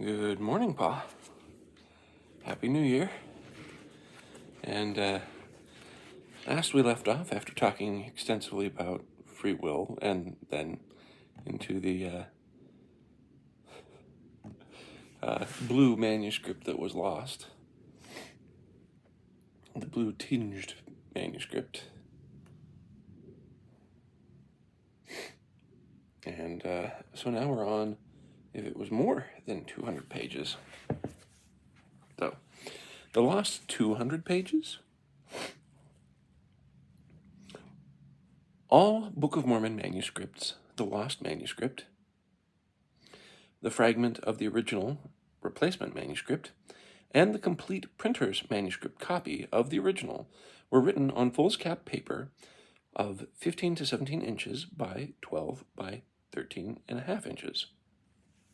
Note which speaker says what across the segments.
Speaker 1: Good morning, Pa. Happy New Year. And last we left off, after talking extensively about free will and then into the blue manuscript that was lost, the blue tinged manuscript. And so now we're on if it was more than 200 pages. So, the lost 200 pages? All Book of Mormon manuscripts, the lost manuscript, the fragment of the original replacement manuscript, and the complete printer's manuscript copy of the original were written on foolscap paper of 15 to 17 inches by 12 by 13.5 inches.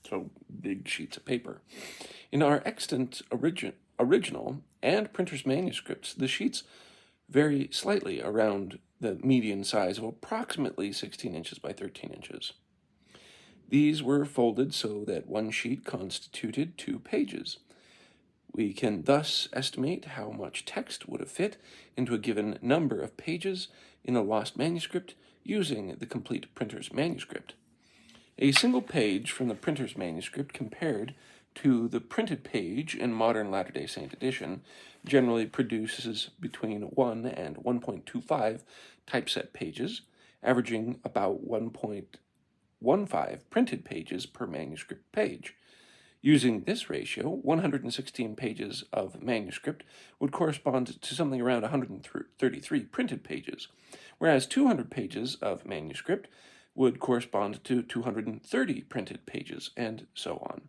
Speaker 1: So big sheets of paper. In our extant original and printer's manuscripts, the sheets vary slightly around the median size of approximately 16 inches by 13 inches. These were folded so that one sheet constituted 2 pages. We can thus estimate how much text would have fit into a given number of pages in a lost manuscript using the complete printer's manuscript. A single page from the printer's manuscript compared to the printed page in modern Latter-day Saint edition generally produces between 1 and 1.25 typeset pages, averaging about 1.15 printed pages per manuscript page. Using this ratio, 116 pages of manuscript would correspond to something around 133 printed pages, whereas 200 pages of manuscript would correspond to 230 printed pages, and so on.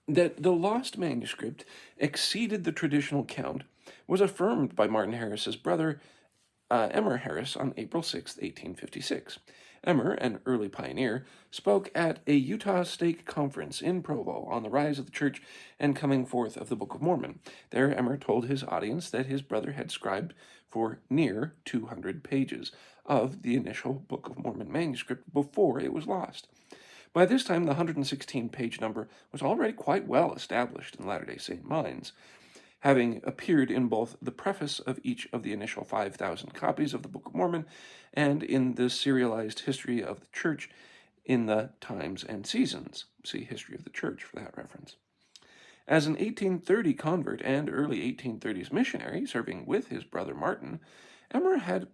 Speaker 1: That the lost manuscript exceeded the traditional count was affirmed by Martin Harris's brother, Emmer Harris, on April 6, 1856. Emmer, an early pioneer, spoke at a Utah Stake Conference in Provo on the rise of the church and coming forth of the Book of Mormon. There, Emmer told his audience that his brother had scribed for near 200 pages of the initial Book of Mormon manuscript before it was lost. By this time, the 116-page number was already quite well established in Latter-day Saint minds, having appeared in both the preface of each of the initial 5,000 copies of the Book of Mormon and in the serialized history of the Church in the Times and Seasons. See History of the Church for that reference. As an 1830 convert and early 1830s missionary serving with his brother Martin, Emmer had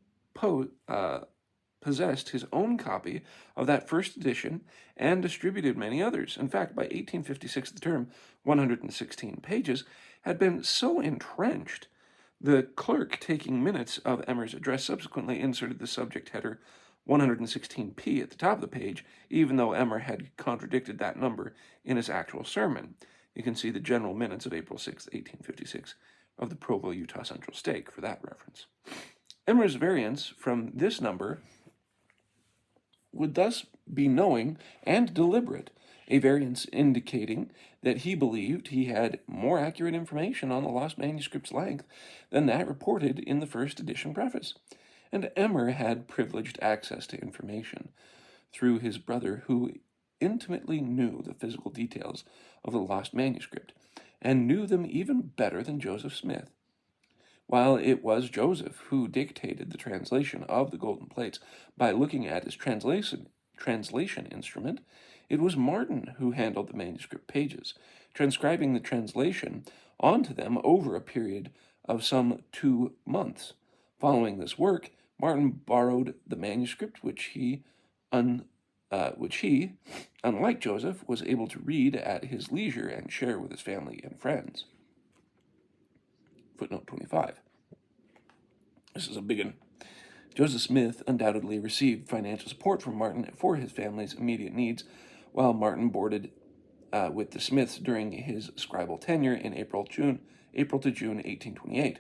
Speaker 1: possessed his own copy of that first edition and distributed many others. In fact, by 1856, the term 116 pages had been so entrenched, the clerk taking minutes of Emmer's address subsequently inserted the subject header 116p at the top of the page, even though Emmer had contradicted that number in his actual sermon. You can see the general minutes of April 6, 1856 of the Provo, Utah Central Stake for that reference. Emmer's variance from this number would thus be knowing and deliberate, a variance indicating that he believed he had more accurate information on the lost manuscript's length than that reported in the first edition preface. And Emmer had privileged access to information through his brother, who intimately knew the physical details of the lost manuscript, and knew them even better than Joseph Smith. While it was Joseph who dictated the translation of the golden plates by looking at his translation instrument, it was Martin who handled the manuscript pages, transcribing the translation onto them over a period of some 2 months. Following this work, Martin borrowed the manuscript, which he, unlike Joseph, was able to read at his leisure and share with his family and friends. Footnote 25. This is a big one. Joseph Smith undoubtedly received financial support from Martin for his family's immediate needs, while Martin boarded with the Smiths during his scribal tenure in April to June 1828.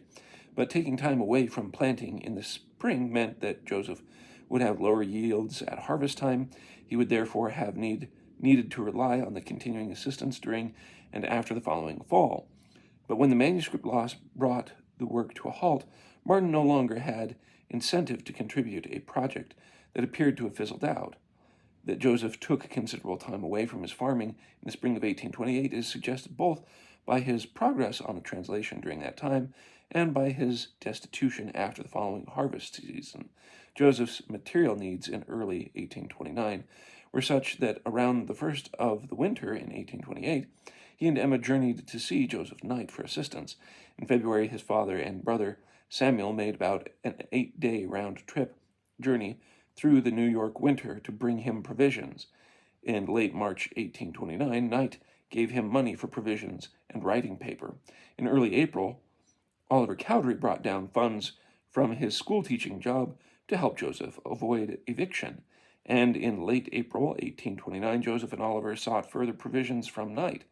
Speaker 1: But taking time away from planting in the spring meant that Joseph would have lower yields at harvest time. He would therefore have needed to rely on the continuing assistance during and after the following fall. But when the manuscript loss brought the work to a halt, Martin no longer had incentive to contribute a project that appeared to have fizzled out. That Joseph took considerable time away from his farming in the spring of 1828 is suggested both by his progress on the translation during that time and by his destitution after the following harvest season. Joseph's material needs in early 1829 were such that around the first of the winter in 1828, he and Emma journeyed to see Joseph Knight for assistance. In February, his father and brother Samuel made about an 8-day round-trip journey through the New York winter to bring him provisions. In late March 1829, Knight gave him money for provisions and writing paper. In early April, Oliver Cowdery brought down funds from his school-teaching job to help Joseph avoid eviction. And in late April 1829, Joseph and Oliver sought further provisions from Knight.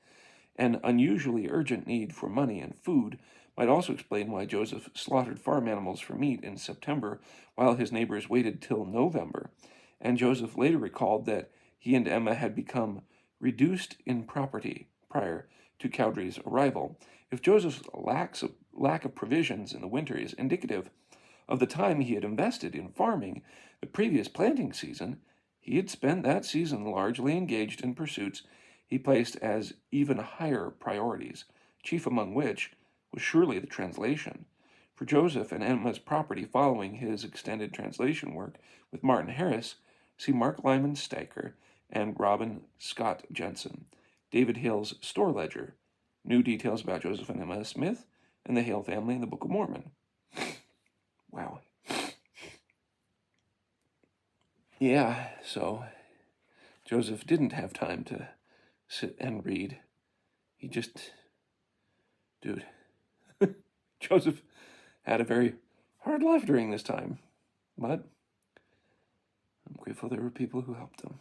Speaker 1: An unusually urgent need for money and food might also explain why Joseph slaughtered farm animals for meat in September while his neighbors waited till November. And Joseph later recalled that he and Emma had become reduced in property prior to Cowdery's arrival. If Joseph's lack of provisions in the winter is indicative of the time he had invested in farming the previous planting season, he had spent that season largely engaged in pursuits he placed as even higher priorities, chief among which was surely the translation. For Joseph and Emma's property following his extended translation work with Martin Harris, see Mark Lyman Staker and Robin Scott Jensen. David Hale's Store Ledger, New Details about Joseph and Emma Smith and the Hale Family in the Book of Mormon. Wow. Yeah, so Joseph didn't have time to sit and read. He just, dude, Joseph had a very hard life during this time, but I'm grateful there were people who helped him.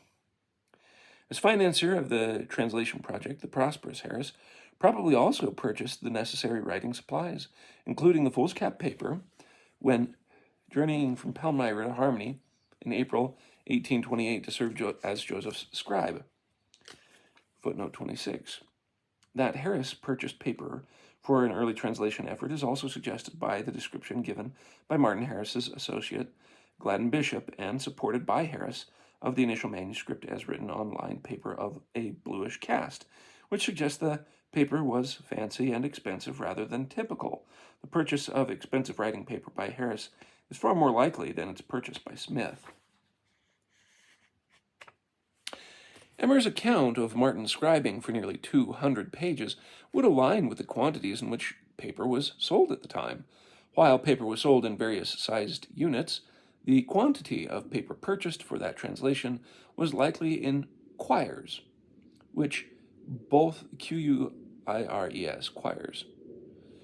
Speaker 1: As financier of the translation project, the prosperous Harris probably also purchased the necessary writing supplies, including the foolscap paper, when journeying from Palmyra to Harmony in April 1828 to serve as Joseph's scribe. Footnote 26. That Harris purchased paper for an early translation effort is also suggested by the description given by Martin Harris's associate, Gladden Bishop, and supported by Harris of the initial manuscript as written on lined paper of a bluish cast, which suggests the paper was fancy and expensive rather than typical. The purchase of expensive writing paper by Harris is far more likely than its purchase by Smith. Emmer's account of Martin scribing for nearly 200 pages would align with the quantities in which paper was sold at the time. While paper was sold in various sized units, the quantity of paper purchased for that translation was likely in quires, which both quires, quires,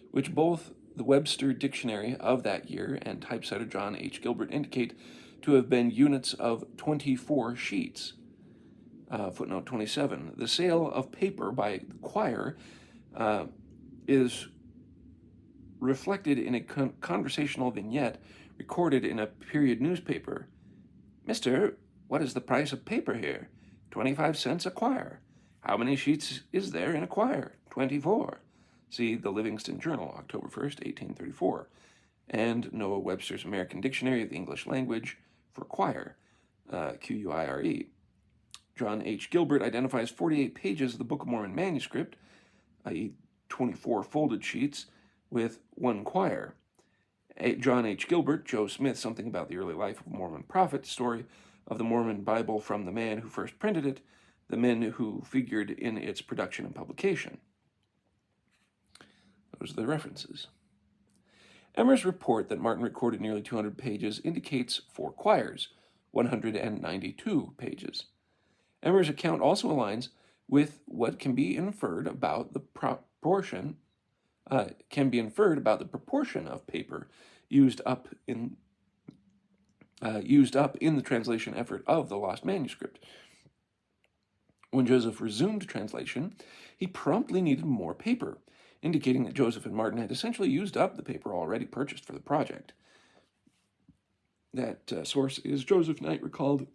Speaker 1: which both the Webster Dictionary of that year and typesetter John H. Gilbert indicate to have been units of 24 sheets. Footnote 27. The sale of paper by the quire is reflected in a conversational vignette recorded in a period newspaper. "Mister, what is the price of paper here?" 25 cents a quire. "How many sheets is there in a quire?" 24. See the Livingston Journal, October 1st, 1834. And Noah Webster's American Dictionary of the English Language for quire, Quire. John H. Gilbert identifies 48 pages of the Book of Mormon manuscript, i.e. 24 folded sheets, with one quire. John H. Gilbert, Joe Smith, Something About the Early Life of a Mormon Prophet, Story of the Mormon Bible from the Man Who First Printed It, the men who figured in its production and publication. Those are the references. Emmer's report that Martin recorded nearly 200 pages indicates 4 quires, 192 pages. Emmer's account also aligns with what can be inferred about the proportion of paper used up in the translation effort of the lost manuscript. When Joseph resumed translation, he promptly needed more paper, indicating that Joseph and Martin had essentially used up the paper already purchased for the project. That source is Joseph Knight recalled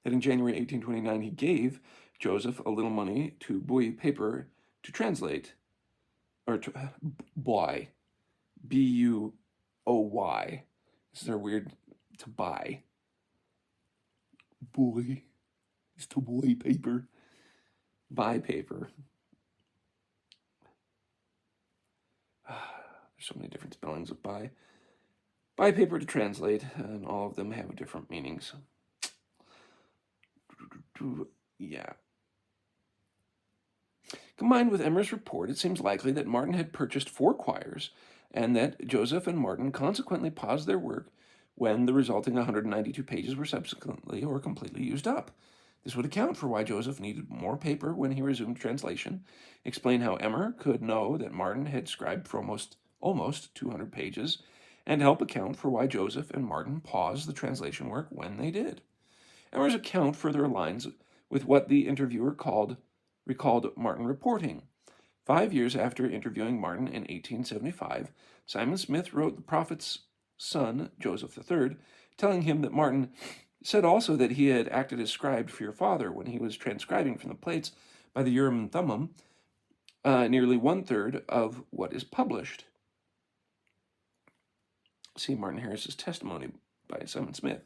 Speaker 1: that in January 1829 he gave Joseph a little money to buy paper to translate, or to buy, B-U-O-Y. This is weird to buy. Boy. It's the boy paper. Buy paper. There's so many different spellings of buy. Buy paper to translate, and all of them have different meanings. Yeah. Combined with Emmer's report, it seems likely that Martin had purchased 4 quires, and that Joseph and Martin consequently paused their work when the resulting 192 pages were subsequently or completely used up. This would account for why Joseph needed more paper when he resumed translation, explain how Emmer could know that Martin had scribed for almost 200 pages, and help account for why Joseph and Martin paused the translation work when they did. Emmer's account further aligns with what the interviewer recalled Martin reporting. 5 years after interviewing Martin in 1875, Simon Smith wrote the prophet's son, Joseph III, telling him that Martin said also that he had acted as scribe for your father when he was transcribing from the plates by the Urim and Thummim, nearly 1/3 of what is published. See Martin Harris's testimony by Simon Smith.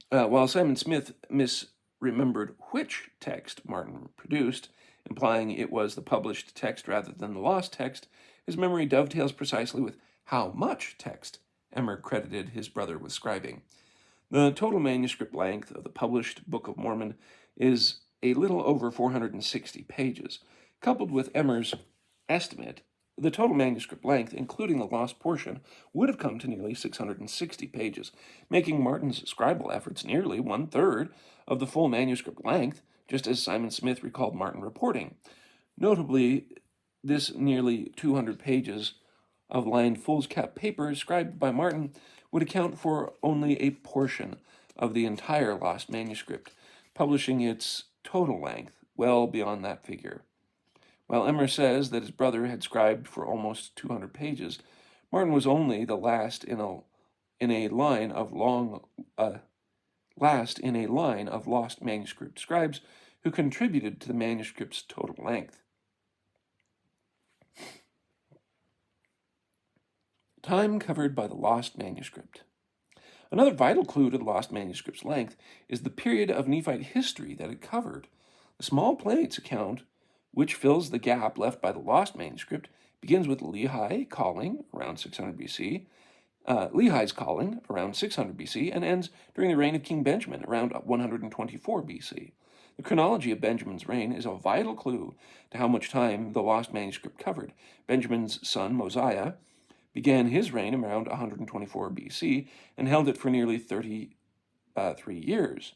Speaker 1: While Simon Smith misremembered which text Martin produced, implying it was the published text rather than the lost text, his memory dovetails precisely with how much text Emmer credited his brother with scribing. The total manuscript length of the published Book of Mormon is a little over 460 pages. Coupled with Emmer's estimate, the total manuscript length, including the lost portion, would have come to nearly 660 pages, making Martin's scribal efforts nearly 1/3 of the full manuscript length, just as Simon Smith recalled Martin reporting. Notably, this nearly 200 pages of lined foolscap paper scribed by Martin would account for only a portion of the entire lost manuscript, publishing its total length well beyond that figure. While Emmer says that his brother had scribed for almost 200 pages, Martin was only the last in a line of lost manuscript scribes who contributed to the manuscript's total length. Time covered by the lost manuscript. Another vital clue to the lost manuscript's length is the period of Nephite history that it covered. The small plates account, which fills the gap left by the lost manuscript, begins with Lehi's calling around 600 BC, and ends during the reign of King Benjamin around 124 BC. The chronology of Benjamin's reign is a vital clue to how much time the lost manuscript covered. Benjamin's son, Mosiah, began his reign around 124 BC and held it for nearly 33 years.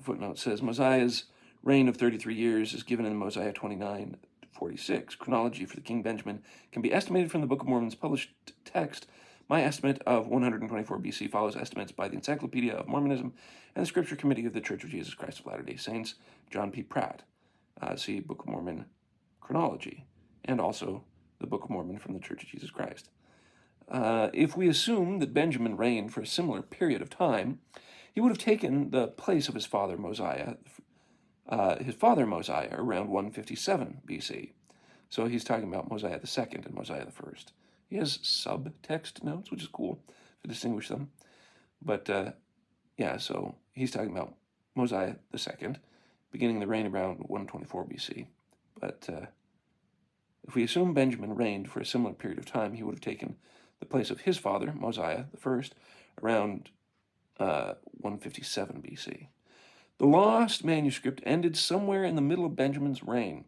Speaker 1: Footnote says Mosiah's reign of 33 years is given in Mosiah 29:46. Chronology for the King Benjamin can be estimated from the Book of Mormon's published text. My estimate of 124 BC follows estimates by the Encyclopedia of Mormonism and the Scripture Committee of the Church of Jesus Christ of Latter-day Saints, John P. Pratt. See Book of Mormon chronology, and also the Book of Mormon from the Church of Jesus Christ. If we assume that Benjamin reigned for a similar period of time, he would have taken the place of his father Mosiah, around 157 BC. So he's talking about Mosiah II and Mosiah I. He has subtext notes, which is cool to distinguish them. But so he's talking about Mosiah II, beginning the reign around 124 BC. But if we assume Benjamin reigned for a similar period of time, he would have taken the place of his father, Mosiah I, around 157 BC. The lost manuscript ended somewhere in the middle of Benjamin's reign,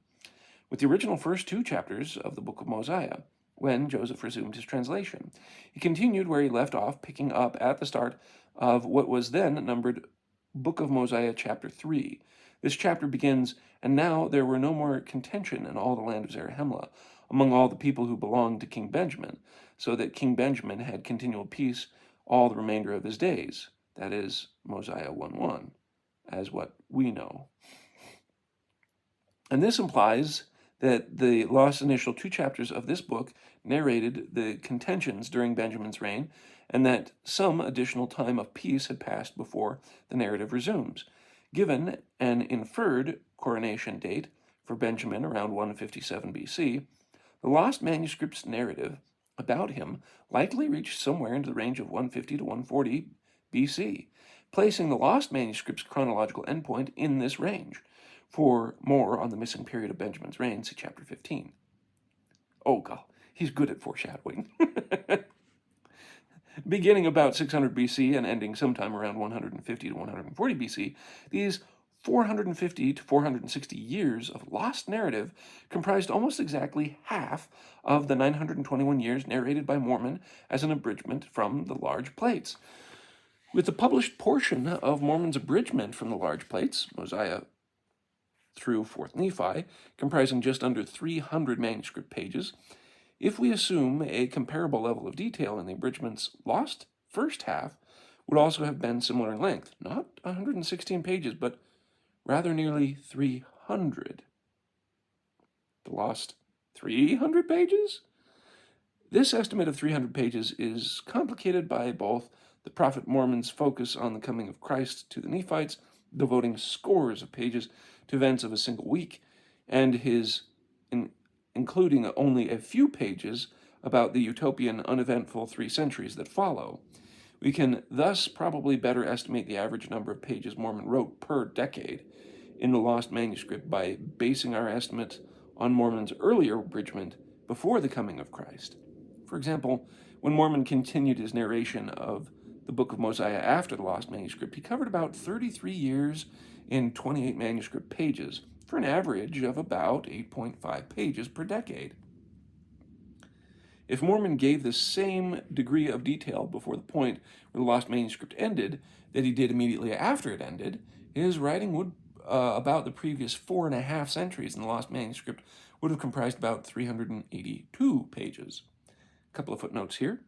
Speaker 1: with the original first 2 chapters of the Book of Mosiah, when Joseph resumed his translation. He continued where he left off, picking up at the start of what was then numbered Book of Mosiah, chapter 3. This chapter begins, "And now there were no more contention in all the land of Zarahemla, among all the people who belonged to King Benjamin, so that King Benjamin had continual peace all the remainder of his days." That is Mosiah 1:1, as what we know. And this implies that the lost initial 2 chapters of this book narrated the contentions during Benjamin's reign, and that some additional time of peace had passed before the narrative resumes. Given an inferred coronation date for Benjamin around 157 BC, the lost manuscript's narrative about him likely reached somewhere into the range of 150 to 140 BC, placing the lost manuscript's chronological endpoint in this range. For more on the missing period of Benjamin's reign, see chapter 15. Oh, God, he's good at foreshadowing. Beginning about 600 BC and ending sometime around 150 to 140 BC, these 450 to 460 years of lost narrative comprised almost exactly half of the 921 years narrated by Mormon as an abridgment from the large plates. With the published portion of Mormon's abridgment from the large plates, Mosiah through 4th Nephi, comprising just under 300 manuscript pages, if we assume a comparable level of detail in the abridgment's lost first half, would also have been similar in length, not 116 pages, but rather nearly 300. The lost 300 pages? This estimate of 300 pages is complicated by both the prophet Mormon's focus on the coming of Christ to the Nephites, devoting scores of pages to events of a single week, and his including only a few pages about the utopian, uneventful 3 centuries that follow. We can thus probably better estimate the average number of pages Mormon wrote per decade in the lost manuscript by basing our estimate on Mormon's earlier abridgment before the coming of Christ. For example, when Mormon continued his narration of the Book of Mosiah after the lost manuscript, he covered about 33 years in 28 manuscript pages, for an average of about 8.5 pages per decade. If Mormon gave the same degree of detail before the point where the lost manuscript ended that he did immediately after it ended, his writing would about the previous 4.5 centuries in the lost manuscript would have comprised about 382 pages. A couple of footnotes here.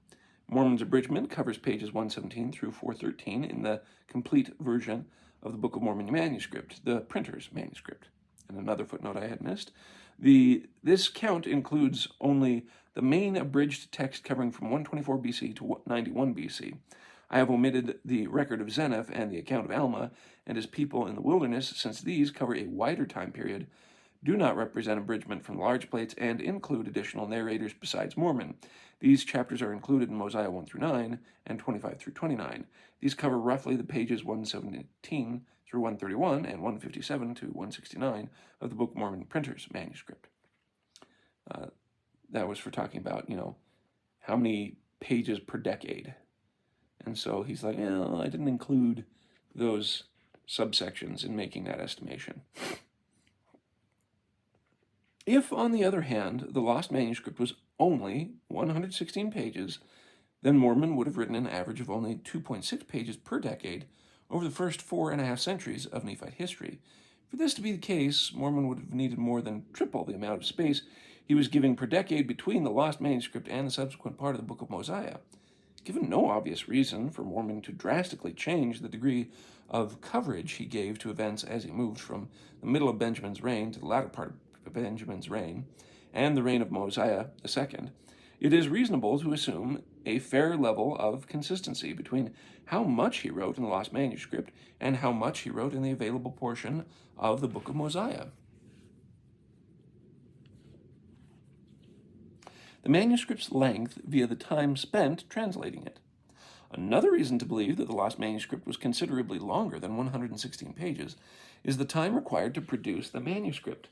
Speaker 1: Mormon's abridgment covers pages 117 through 413 in the complete version of the Book of Mormon manuscript, the printer's manuscript. And another footnote I had missed. This count includes only the main abridged text covering from 124 BC to 91 BC. I have omitted the record of Zeniff and the account of Alma and his people in the wilderness, since these cover a wider time period, do not represent abridgment from large plates, and include additional narrators besides Mormon. These chapters are included in Mosiah 1 through 9 and 25 through 29. These cover roughly the pages 117 through 131 and 157 to 169 of the Book of Mormon printer's manuscript. That was for talking about, how many pages per decade. And so he's like, I didn't include those subsections in making that estimation. If, on the other hand, the lost manuscript was only 116 pages, then Mormon would have written an average of only 2.6 pages per decade over the first 4.5 centuries of Nephite history. For this to be the case, Mormon would have needed more than triple the amount of space he was giving per decade between the lost manuscript and the subsequent part of the Book of Mosiah. Given no obvious reason for Mormon to drastically change the degree of coverage he gave to events as he moved from the middle of Benjamin's reign to the latter part of Benjamin's reign and the reign of Mosiah II, it is reasonable to assume a fair level of consistency between how much he wrote in the lost manuscript and how much he wrote in the available portion of the Book of Mosiah. The manuscript's length via the time spent translating it. Another reason to believe that the lost manuscript was considerably longer than 116 pages is the time required to produce the manuscript.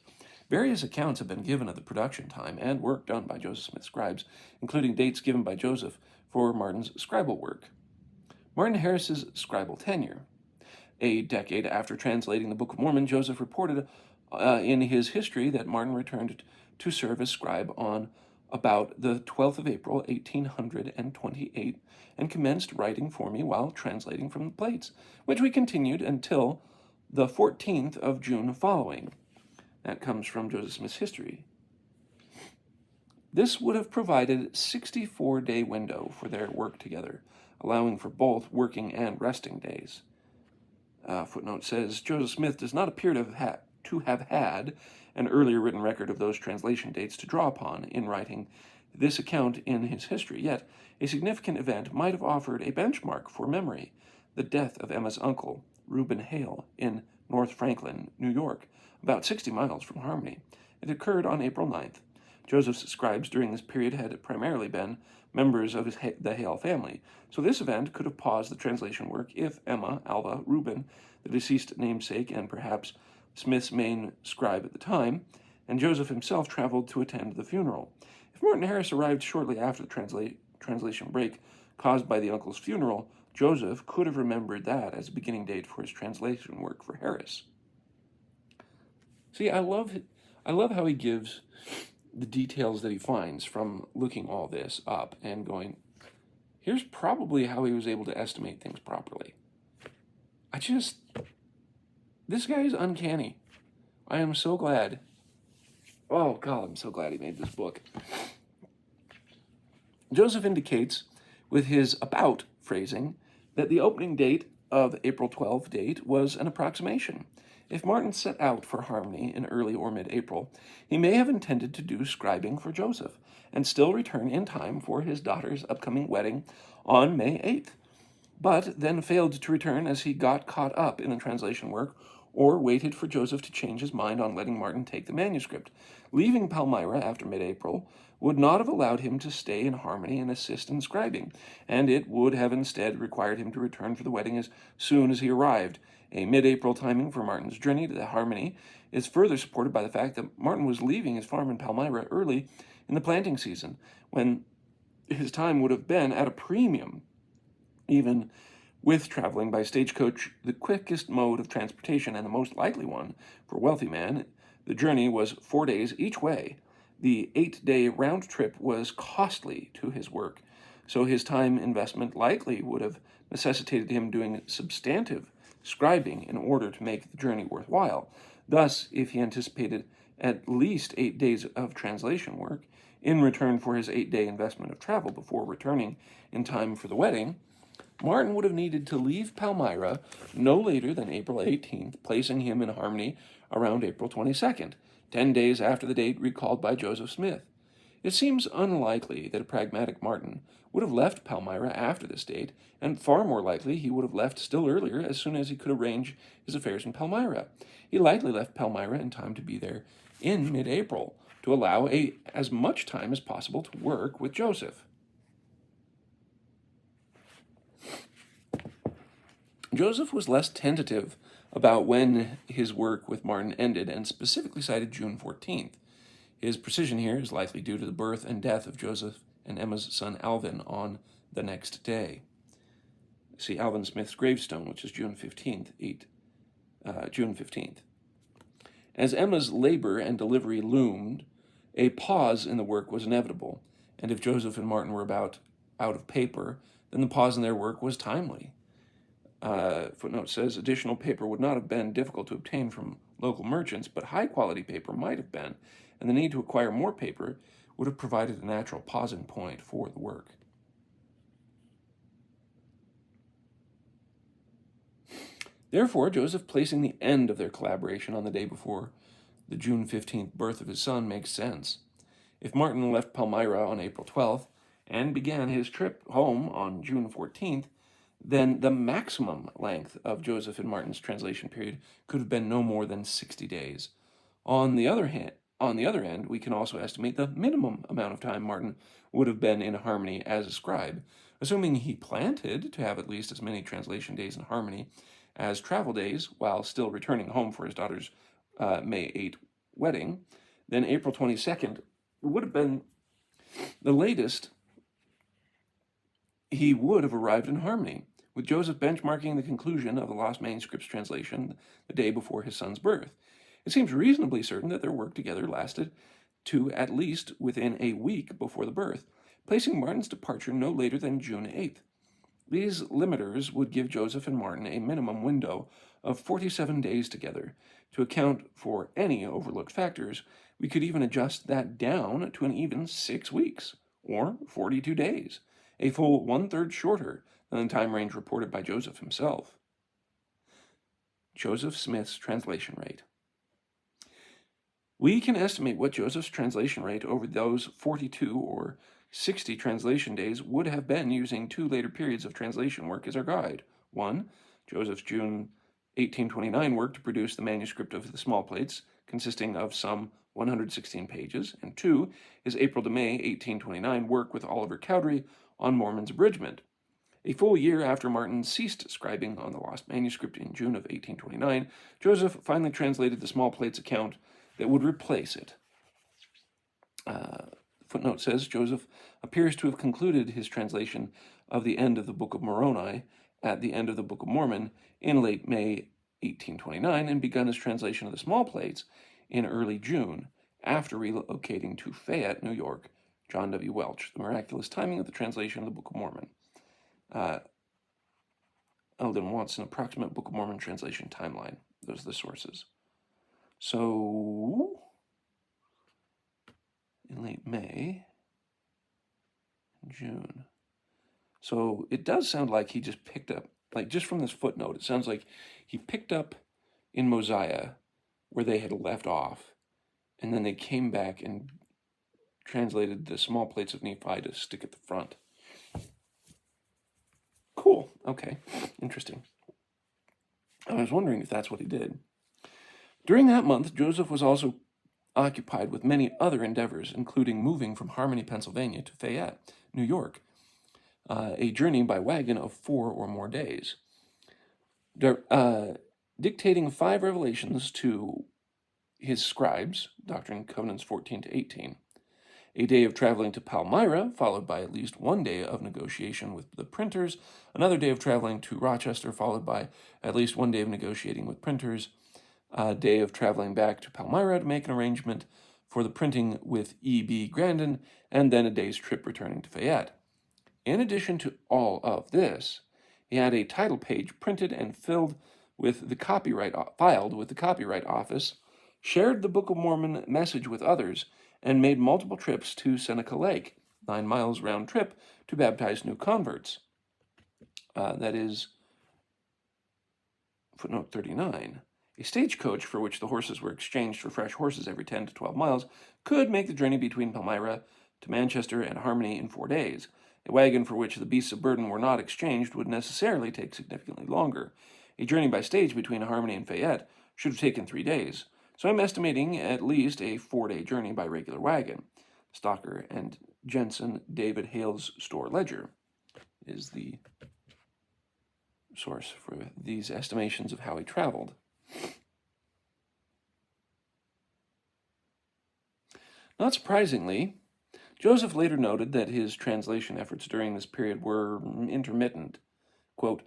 Speaker 1: Various accounts have been given of the production time and work done by Joseph Smith scribes, including dates given by Joseph for Martin's scribal work. Martin Harris's scribal tenure. A decade after translating the Book of Mormon, Joseph reported in his history that Martin returned to serve as scribe on about the 12th of April, 1828, and commenced writing for me while translating from the plates, which we continued until the 14th of June following. That comes from Joseph Smith's history. This would have provided a 64-day window for their work together, allowing for both working and resting days. Footnote says, Joseph Smith does not appear to have had an earlier written record of those translation dates to draw upon in writing this account in his history, yet a significant event might have offered a benchmark for memory: the death of Emma's uncle, Reuben Hale, in North Franklin, New York, about 60 miles from Harmony. It occurred on April 9th. Joseph's scribes during this period had primarily been members of the Hale family, so this event could have paused the translation work if Emma, Alva, Reuben, the deceased namesake and perhaps Smith's main scribe at the time, and Joseph himself traveled to attend the funeral. If Martin Harris arrived shortly after the translation break caused by the uncle's funeral, Joseph could have remembered that as a beginning date for his translation work for Harris. See, I love how he gives the details that he finds from looking all this up and going, here's probably how he was able to estimate things properly. This guy is uncanny. I am so glad. Oh, God, I'm so glad he made this book. Joseph indicates with his about phrasing that the opening date of April 12th date was an approximation. If Martin set out for Harmony in early or mid-April, he may have intended to do scribing for Joseph and still return in time for his daughter's upcoming wedding on May 8th, but then failed to return as he got caught up in the translation work or waited for Joseph to change his mind on letting Martin take the manuscript. Leaving Palmyra after mid-April would not have allowed him to stay in Harmony and assist in scribing, and it would have instead required him to return for the wedding as soon as he arrived. A mid-April timing for Martin's journey to the Harmony is further supported by the fact that Martin was leaving his farm in Palmyra early in the planting season, when his time would have been at a premium. Even with traveling by stagecoach, the quickest mode of transportation and the most likely one for a wealthy man, the journey was 4 days each way. The 8-day round trip was costly to his work, so his time investment likely would have necessitated him doing substantive scribing in order to make the journey worthwhile. Thus, if he anticipated at least 8 days of translation work in return for his 8-day investment of travel before returning in time for the wedding, Martin would have needed to leave Palmyra no later than April 18th, placing him in Harmony around April 22nd, 10 days after the date recalled by Joseph Smith. It seems unlikely that a pragmatic Martin would have left Palmyra after this date, and far more likely he would have left still earlier as soon as he could arrange his affairs in Palmyra. He likely left Palmyra in time to be there in mid-April, to allow as much time as possible to work with Joseph. Joseph was less tentative about when his work with Martin ended and specifically cited June 14th. His precision here is likely due to the birth and death of Joseph and Emma's son Alvin on the next day. See Alvin Smith's gravestone, which is June 15th. June 15th. As Emma's labor and delivery loomed, a pause in the work was inevitable, and if Joseph and Martin were about out of paper, then the pause in their work was timely. Footnote says additional paper would not have been difficult to obtain from local merchants, but high-quality paper might have been, and the need to acquire more paper would have provided a natural pausing point for the work. Therefore, Joseph placing the end of their collaboration on the day before the June 15th birth of his son makes sense. If Martin left Palmyra on April 12th and began his trip home on June 14th, then the maximum length of Joseph and Martin's translation period could have been no more than 60 days. On the other end, we can also estimate the minimum amount of time Martin would have been in Harmony as a scribe, assuming he planned to have at least as many translation days in Harmony as travel days while still returning home for his daughter's May 8th wedding. Then April 22nd would have been the latest he would have arrived in Harmony, with Joseph benchmarking the conclusion of the Lost Manuscripts translation the day before his son's birth. It seems reasonably certain that their work together lasted to at least within a week before the birth, placing Martin's departure no later than June 8th. These limiters would give Joseph and Martin a minimum window of 47 days together. To account for any overlooked factors, we could even adjust that down to an even 6 weeks, or 42 days, a full 1/3 shorter than the time range reported by Joseph himself. Joseph Smith's translation rate. We can estimate what Joseph's translation rate over those 42 or 60 translation days would have been using 2 later periods of translation work as our guide. 1. Joseph's June 1829 work to produce the manuscript of the small plates, consisting of some 116 pages, and 2, his April to May 1829 work with Oliver Cowdery on Mormon's abridgment. A full year after Martin ceased scribing on the lost manuscript in June of 1829, Joseph finally translated the small plates account that would replace it. Footnote says Joseph appears to have concluded his translation of the end of the Book of Moroni at the end of the Book of Mormon in late May 1829 and begun his translation of the small plates in early June after relocating to Fayette, New York. John W. Welch, The Miraculous Timing of the Translation of the Book of Mormon. Eldon Watson, Approximate Book of Mormon Translation Timeline. Those are the sources. So, in late May, June. So it does sound like he just picked up, like just from this footnote, it sounds like he picked up in Mosiah where they had left off, and then they came back and translated the small plates of Nephi to stick at the front. Cool. Okay. Interesting. I was wondering if that's what he did. During that month, Joseph was also occupied with many other endeavors, including moving from Harmony, Pennsylvania to Fayette, New York, a journey by wagon of 4 or more days. Dictating 5 revelations to his scribes, Doctrine and Covenants 14 to 18. A day of traveling to Palmyra, followed by at least 1 day of negotiation with the printers, another day of traveling to Rochester, followed by at least 1 day of negotiating with printers, a day of traveling back to Palmyra to make an arrangement for the printing with E.B. Grandin, and then a day's trip returning to Fayette. In addition to all of this, he had a title page printed and filed with the Copyright Office, shared the Book of Mormon message with others, and made multiple trips to Seneca Lake, 9 miles round trip, to baptize new converts. That is footnote 39. A stagecoach, for which the horses were exchanged for fresh horses every 10 to 12 miles, could make the journey between Palmyra to Manchester and Harmony in 4 days. A wagon for which the beasts of burden were not exchanged would necessarily take significantly longer. A journey by stage between Harmony and Fayette should have taken 3 days. So I'm estimating at least a 4-day journey by regular wagon. Stocker and Jensen, David Hale's Store Ledger is the source for these estimations of how he traveled. Not surprisingly, Joseph later noted that his translation efforts during this period were intermittent. Quote,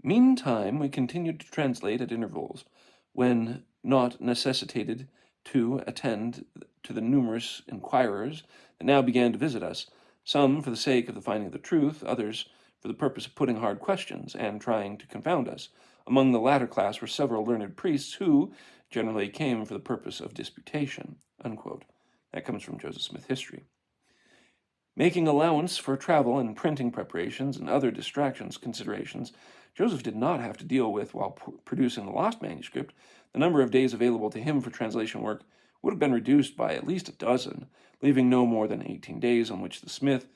Speaker 1: "Meantime, we continued to translate at intervals, when not necessitated to attend to the numerous inquirers that now began to visit us, some for the sake of the finding of the truth, others for the purpose of putting hard questions and trying to confound us. Among the latter class were several learned priests who generally came for the purpose of disputation." Unquote. That comes from Joseph Smith History. Making allowance for travel and printing preparations and other considerations, Joseph did not have to deal with while producing the lost manuscript. The number of days available to him for translation work would have been reduced by at least a dozen, leaving no more than 18 days on which Smith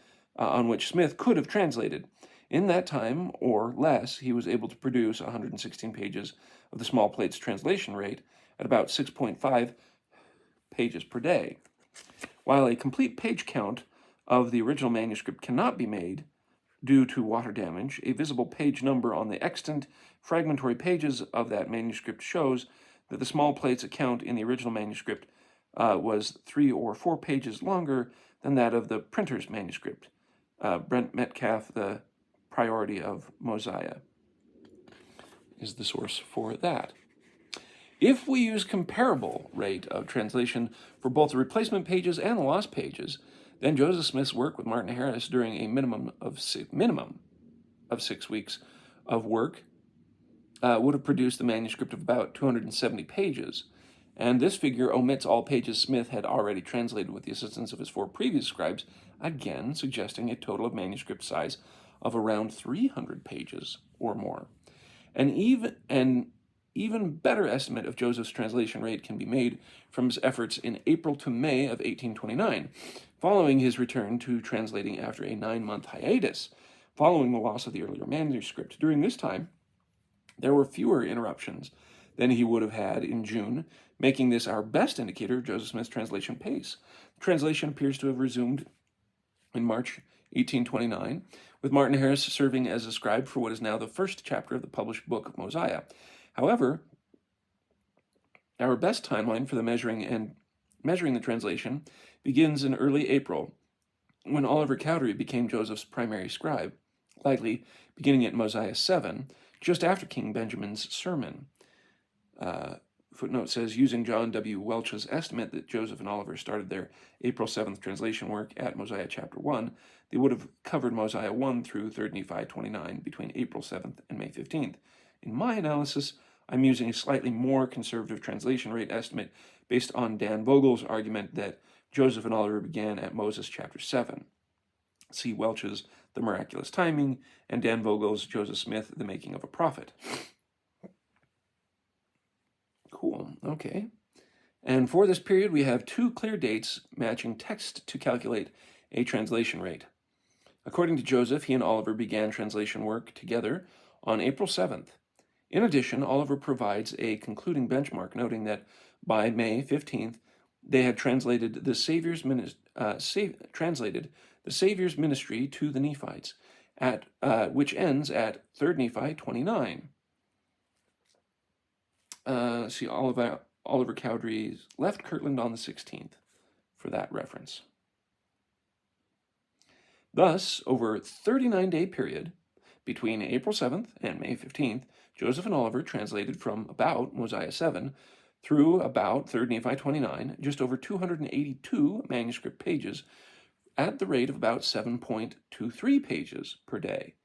Speaker 1: could have translated. In that time, or less, he was able to produce 116 pages of the small plates translation rate at about 6.5 pages per day. While a complete page count of the original manuscript cannot be made due to water damage, a visible page number on the extant fragmentary pages of that manuscript shows that the small plates account in the original manuscript was 3 or 4 pages longer than that of the printer's manuscript. Brent Metcalf, The Priority of Mosiah, is the source for that. If we use comparable rate of translation for both the replacement pages and the lost pages, then Joseph Smith's work with Martin Harris during a minimum of 6 weeks of work would have produced the manuscript of about 270 pages. And this figure omits all pages Smith had already translated with the assistance of his 4 previous scribes, again suggesting a total of manuscript size of around 300 pages or more. An even better estimate of Joseph's translation rate can be made from his efforts in April to May of 1829, following his return to translating after a 9-month hiatus, following the loss of the earlier manuscript. During this time, there were fewer interruptions than he would have had in June, making this our best indicator of Joseph Smith's translation pace. The translation appears to have resumed in March 1829, with Martin Harris serving as a scribe for what is now the first chapter of the published book of Mosiah. However, our best timeline for the measuring the translation begins in early April, when Oliver Cowdery became Joseph's primary scribe, likely beginning at Mosiah 7, just after King Benjamin's sermon. Footnote says, using John W. Welch's estimate that Joseph and Oliver started their April 7th translation work at Mosiah chapter 1, they would have covered Mosiah 1 through 3rd Nephi 29 between April 7th and May 15th. In my analysis, I'm using a slightly more conservative translation rate estimate based on Dan Vogel's argument that Joseph and Oliver began at Moses chapter 7. See Welch's The Miraculous Timing, and Dan Vogel's Joseph Smith, The Making of a Prophet. Cool, okay. And for this period, we have two clear dates matching text to calculate a translation rate. According to Joseph, he and Oliver began translation work together on April 7th. In addition, Oliver provides a concluding benchmark, noting that by May 15th, they had translated the Savior's ministry to the Nephites, which ends at 3rd Nephi 29. See Oliver Cowdery's left Kirtland on the 16th for that reference. Thus, over a 39-day period between April 7th and May 15th, Joseph and Oliver translated from about Mosiah 7 through about 3rd Nephi 29, just over 282 manuscript pages at the rate of about 7.23 pages per day.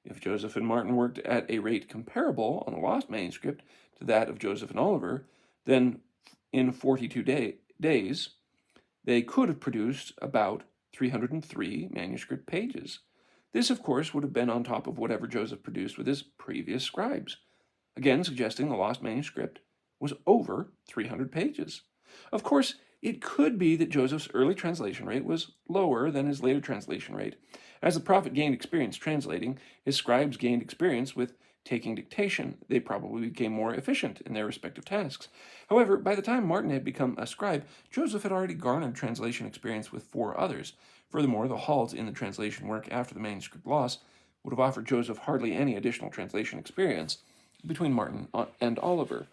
Speaker 1: If Joseph and Martin worked at a rate comparable on the lost manuscript to that of Joseph and Oliver, then in 42 days, they could have produced about 303 manuscript pages. This, of course, would have been on top of whatever Joseph produced with his previous scribes, again suggesting the lost manuscript was over 300 pages. Of course, it could be that Joseph's early translation rate was lower than his later translation rate. As the prophet gained experience translating, his scribes gained experience with taking dictation. They probably became more efficient in their respective tasks. However, by the time Martin had become a scribe, Joseph had already garnered translation experience with 4 others. Furthermore, the halt in the translation work after the manuscript loss would have offered Joseph hardly any additional translation experience between Martin and Oliver,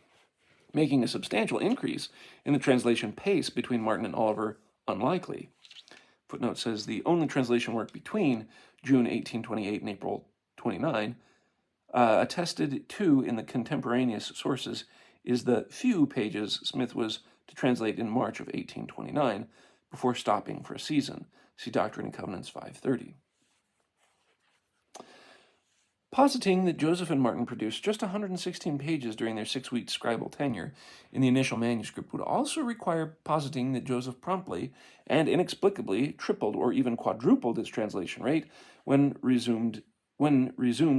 Speaker 1: making a substantial increase in the translation pace between Martin and Oliver unlikely. Footnote says the only translation work between June 1828 and April 29 attested to in the contemporaneous sources is the few pages Smith was to translate in March of 1829 before stopping for a season. See Doctrine and Covenants 530. Positing that Joseph and Martin produced just 116 pages during their 6-week scribal tenure in the initial manuscript would also require positing that Joseph promptly and inexplicably tripled or even quadrupled his translation rate when he resumed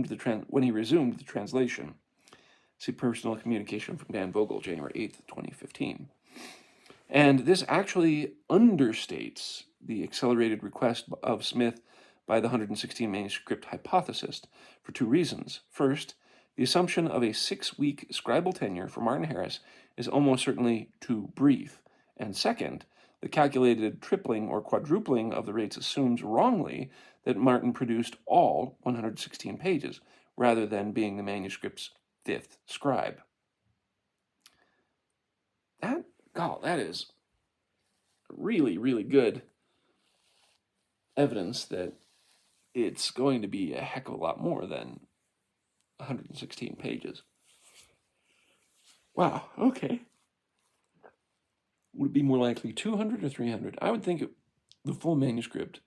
Speaker 1: the translation. See Personal Communication from Dan Vogel, January 8th, 2015. And this actually understates the accelerated request of Smith by the 116 manuscript hypothesis for 2 reasons. First, the assumption of a 6-week scribal tenure for Martin Harris is almost certainly too brief. And second, the calculated tripling or quadrupling of the rates assumes wrongly that Martin produced all 116 pages, rather than being the manuscript's 5th scribe. That is really, really good evidence that it's going to be a heck of a lot more than 116 pages. Wow, okay. Would it be more likely 200 or 300? I would think the full manuscript.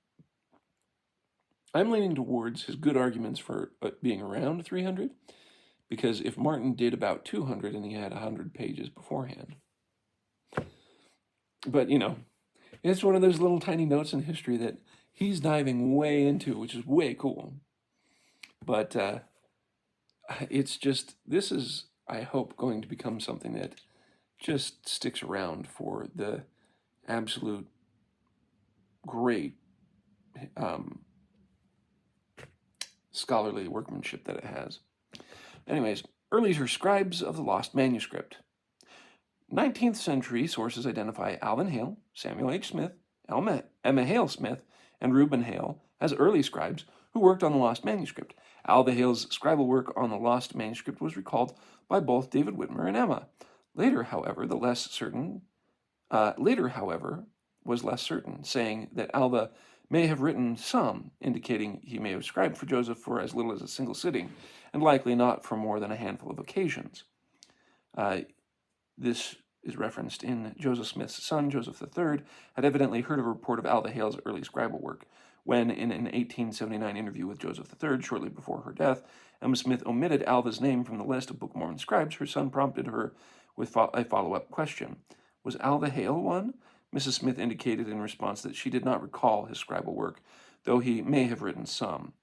Speaker 1: I'm leaning towards his good arguments for being around 300, because if Martin did about 200 and he had 100 pages beforehand. But, it's one of those little tiny notes in history that he's diving way into, which is way cool. But it's just, this is, I hope, going to become something that just sticks around for the absolute great scholarly workmanship that it has. Anyways, Earlier scribes of the lost manuscript. 19th century sources identify Alvin Hale, Samuel H. Smith, Emma Hale Smith, and Reuben Hale as early scribes who worked on the lost manuscript. Alva Hale's scribal work on the lost manuscript was recalled by both David Whitmer and Emma. Later, however, was less certain, saying that Alva may have written some, indicating he may have scribed for Joseph for as little as a single sitting, and likely not for more than a handful of occasions. This is referenced in Joseph Smith's son, Joseph III, had evidently heard of a report of Alva Hale's early scribal work, when in an 1879 interview with Joseph III, shortly before her death, Emma Smith omitted Alva's name from the list of Book of Mormon scribes. Her son prompted her with a follow-up question. Was Alva Hale one? Mrs. Smith indicated in response that she did not recall his scribal work, though he may have written some.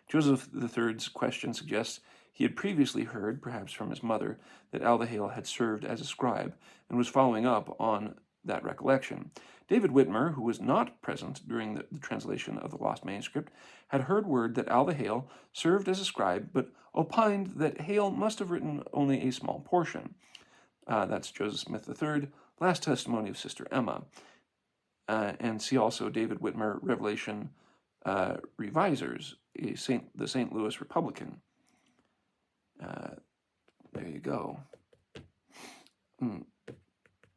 Speaker 1: Joseph III's question suggests he had previously heard, perhaps from his mother, that Alva Hale had served as a scribe, and was following up on that recollection. David Whitmer, who was not present during the translation of the lost manuscript, had heard word that Alva Hale served as a scribe, but opined that Hale must have written only a small portion. That's Joseph Smith III, Last Testimony of Sister Emma. And see also David Whitmer, Revelation Revisers, the St. Louis Republican. There you go.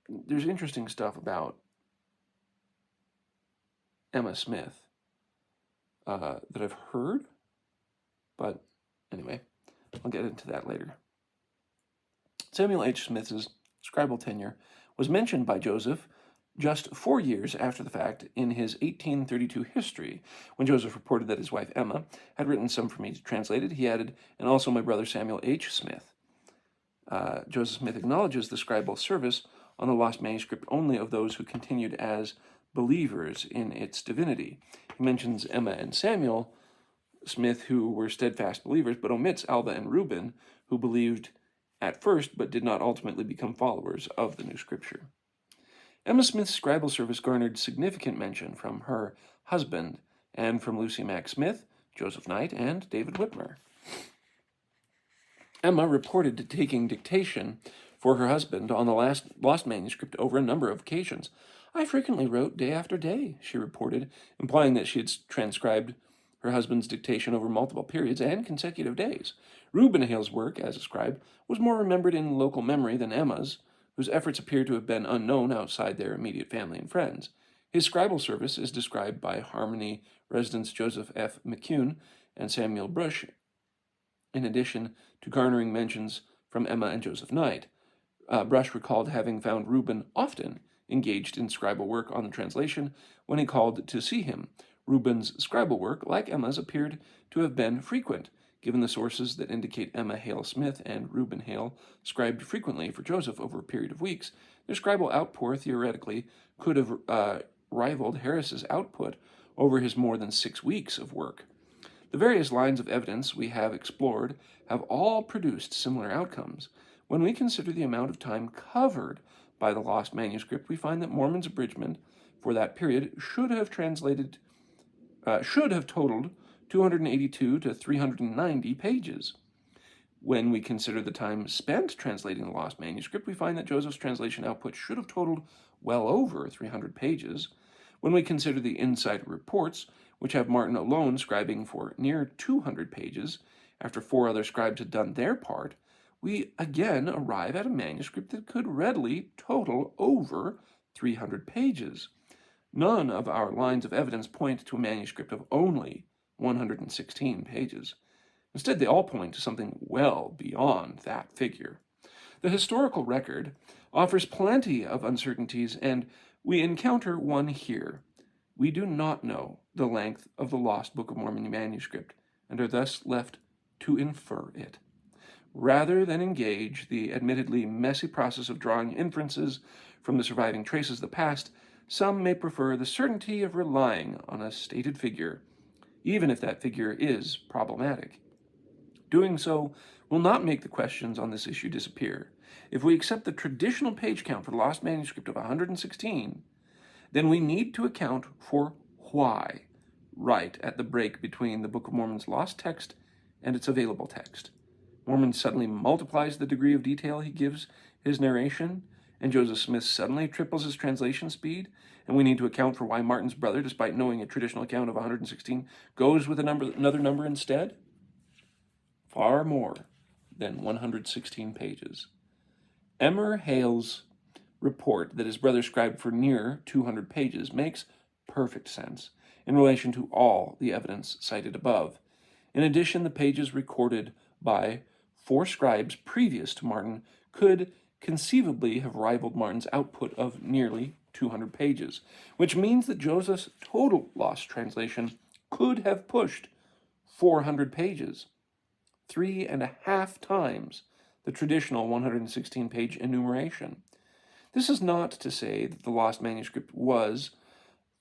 Speaker 1: There's interesting stuff about Emma Smith that I've heard, but anyway, I'll get into that later. Samuel H. Smith's scribal tenure was mentioned by Joseph just 4 years after the fact in his 1832 history. When Joseph reported that his wife Emma had written some for me to translate it, he added, and also my brother Samuel H. Smith. Joseph Smith acknowledges the scribal service on the lost manuscript only of those who continued as believers in its divinity. He mentions Emma and Samuel Smith, who were steadfast believers, but omits Alva and Reuben, who believed at first but did not ultimately become followers of the new scripture. Emma Smith's scribal service garnered significant mention from her husband and from Lucy Mack Smith, Joseph Knight, and David Whitmer. Emma reported taking dictation for her husband on the lost manuscript over a number of occasions. I frequently wrote day after day, she reported, implying that she had transcribed her husband's dictation over multiple periods and consecutive days. Reuben Hale's work as a scribe was more remembered in local memory than Emma's, whose efforts appear to have been unknown outside their immediate family and friends. His scribal service is described by Harmony residents Joseph F. McCune and Samuel Brush, in addition to garnering mentions from Emma and Joseph Knight. Brush recalled having found Reuben often engaged in scribal work on the translation when he called to see him. Reuben's scribal work, like Emma's, appeared to have been frequent, given the sources that indicate Emma Hale Smith and Reuben Hale scribed frequently for Joseph over a period of weeks. Their scribal outpour theoretically could have rivaled Harris's output over his more than 6 weeks of work. The various lines of evidence we have explored have all produced similar outcomes. When we consider the amount of time covered by the lost manuscript, we find that Mormon's abridgment for that period should have totaled 282 to 390 pages. When we consider the time spent translating the lost manuscript, we find that Joseph's translation output should have totaled well over 300 pages. When we consider the insider reports, which have Martin alone scribing for near 200 pages, after 4 other scribes had done their part, we again arrive at a manuscript that could readily total over 300 pages. None of our lines of evidence point to a manuscript of only 116 pages. Instead, they all point to something well beyond that figure. The historical record offers plenty of uncertainties, and we encounter one here. We do not know the length of the lost Book of Mormon manuscript, and are thus left to infer it. Rather than engage the admittedly messy process of drawing inferences from the surviving traces of the past, some may prefer the certainty of relying on a stated figure, even if that figure is problematic. Doing so will not make the questions on this issue disappear. If we accept the traditional page count for the lost manuscript of 116, then we need to account for why, right at the break between the Book of Mormon's lost text and its available text. Mormon suddenly multiplies the degree of detail he gives his narration, and Joseph Smith suddenly triples his translation speed, and we need to account for why Martin's brother, despite knowing a traditional account of 116, goes with another number instead. Far more than 116 pages. Emmer Hale's report that his brother scribed for near 200 pages makes perfect sense in relation to all the evidence cited above. In addition, the pages recorded by 4 scribes previous to Martin could conceivably have rivaled Martin's output of nearly 200 pages, which means that Joseph's total lost translation could have pushed 400 pages, 3.5 times the traditional 116-page enumeration. This is not to say that the lost manuscript was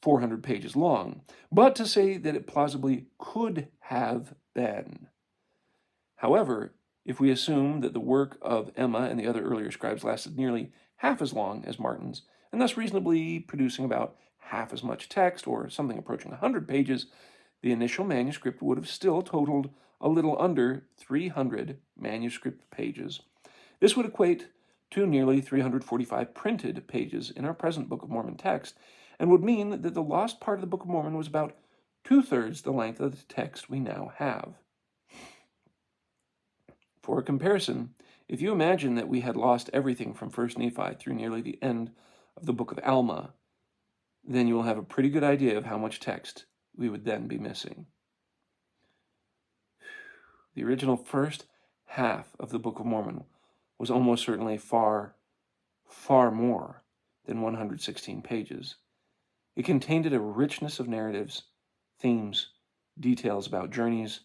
Speaker 1: 400 pages long, but to say that it plausibly could have been. However, if we assume that the work of Emma and the other earlier scribes lasted nearly half as long as Martin's, and thus reasonably producing about half as much text, or something approaching 100 pages, the initial manuscript would have still totaled a little under 300 manuscript pages. This would equate to nearly 345 printed pages in our present Book of Mormon text, and would mean that the lost part of the Book of Mormon was about 2/3 the length of the text we now have. For a comparison, if you imagine that we had lost everything from 1 Nephi through nearly the end of the Book of Alma, then you will have a pretty good idea of how much text we would then be missing. The original first half of the Book of Mormon was almost certainly far, far more than 116 pages. It contained a richness of narratives, themes, details about journeys,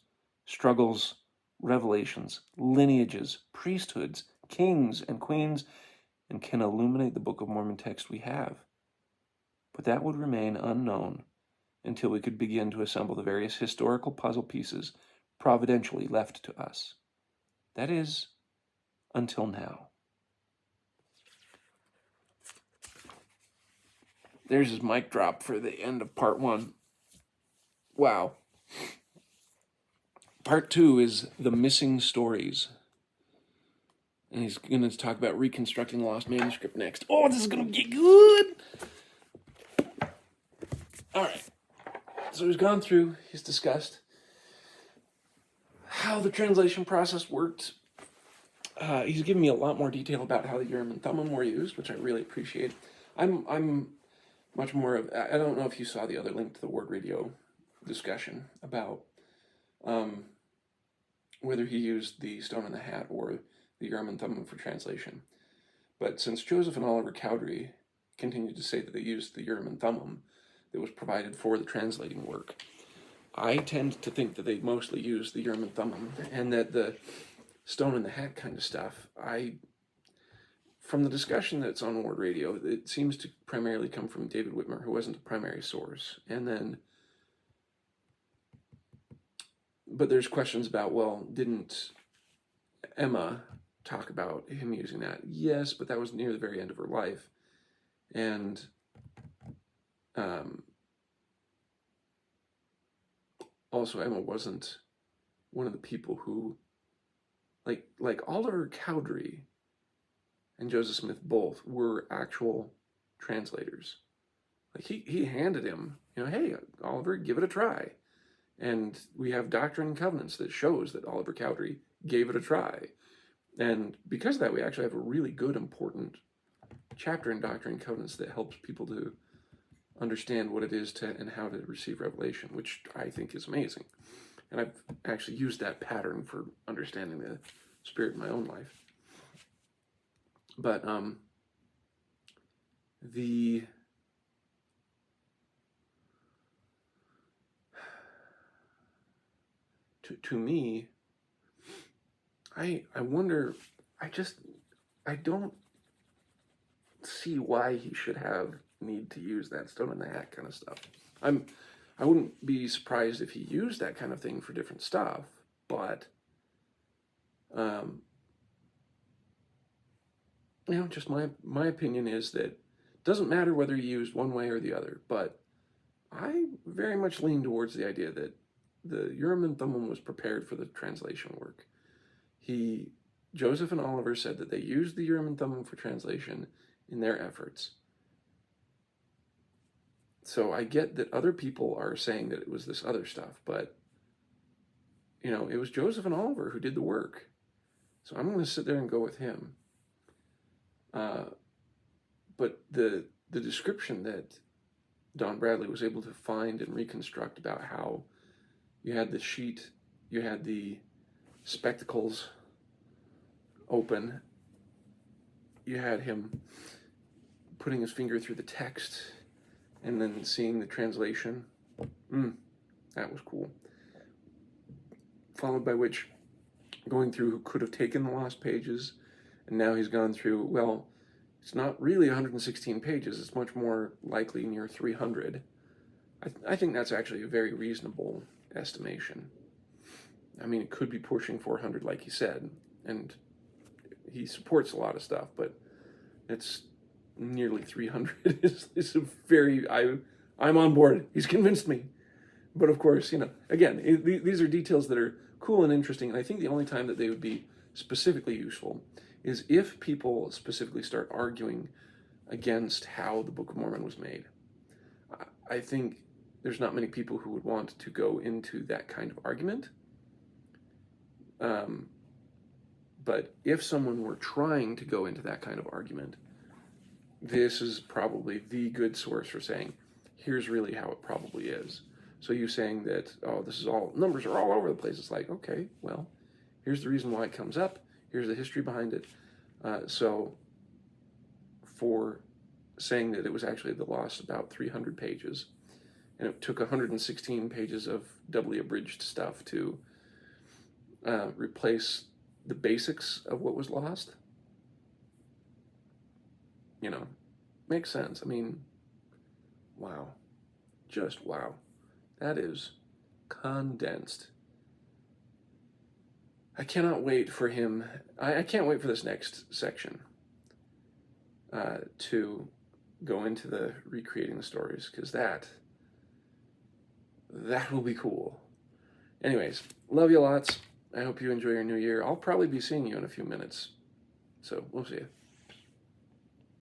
Speaker 1: struggles, revelations, lineages, priesthoods, kings, and queens, and can illuminate the Book of Mormon text we have. But that would remain unknown until we could begin to assemble the various historical puzzle pieces providentially left to us. That is, until now. There's his mic drop for the end of part 1. Wow. Part 2 is the missing stories. And he's going to talk about reconstructing the lost manuscript next. Oh, this is going to get good! All right. So he's gone through, he's discussed how the translation process worked. He's given me a lot more detail about how the Urim and Thummim were used, which I really appreciate. I'm much more of, I don't know if you saw the other link to the Word Radio discussion about whether he used the Stone in the Hat or the Urim and Thummim for translation. But since Joseph and Oliver Cowdery continued to say that they used the Urim and Thummim that was provided for the translating work, I tend to think that they mostly used the Urim and Thummim, and that the Stone in the Hat kind of stuff, from the discussion that's on Word Radio, it seems to primarily come from David Whitmer, who wasn't a primary source. But there's questions about, well, didn't Emma talk about him using that? Yes, but that was near the very end of her life. And also, Emma wasn't one of the people who, like Oliver Cowdery and Joseph Smith both were actual translators. Like he handed him, hey, Oliver, give it a try. And we have Doctrine and Covenants that shows that Oliver Cowdery gave it a try. And because of that, we actually have a really good, important chapter in Doctrine and Covenants that helps people to understand what it is and how to receive revelation, which I think is amazing. And I've actually used that pattern for understanding the Spirit in my own life. But to me, I wonder, I don't see why he should have need to use that Stone in the Hat kind of stuff. I wouldn't be surprised if he used that kind of thing for different stuff, but just my opinion is that it doesn't matter whether he used one way or the other, but I very much lean towards the idea that the Urim and Thummim was prepared for the translation work. Joseph and Oliver said that they used the Urim and Thummim for translation in their efforts. So I get that other people are saying that it was this other stuff, but, it was Joseph and Oliver who did the work. So I'm going to sit there and go with him. But the description that Don Bradley was able to find and reconstruct about how you had the sheet, you had the spectacles open, you had him putting his finger through the text and then seeing the translation. That was cool. Followed by which, going through who could have taken the lost pages, and now he's gone through, well, it's not really 116 pages, it's much more likely near 300. I think that's actually a very reasonable estimation. I mean, it could be pushing 400, like he said, and he supports a lot of stuff, but it's nearly 300 is a very, I'm on board. He's convinced me. But of course, again, these are details that are cool and interesting, and I think the only time that they would be specifically useful is if people specifically start arguing against how the Book of Mormon was made. I think there's not many people who would want to go into that kind of argument. But if someone were trying to go into that kind of argument, this is probably the good source for saying, here's really how it probably is. So you saying that, this is all, numbers are all over the place. It's like, okay, well, here's the reason why it comes up. Here's the history behind it. So for saying that it was actually the lost about 300 pages, and it took 116 pages of doubly abridged stuff to replace the basics of what was lost, makes sense. I mean, wow. Just wow. That is condensed. I cannot wait for him. I can't wait for this next section to go into the recreating the stories, because that will be cool. Anyways, love you lots. I hope you enjoy your new year. I'll probably be seeing you in a few minutes, so we'll see you.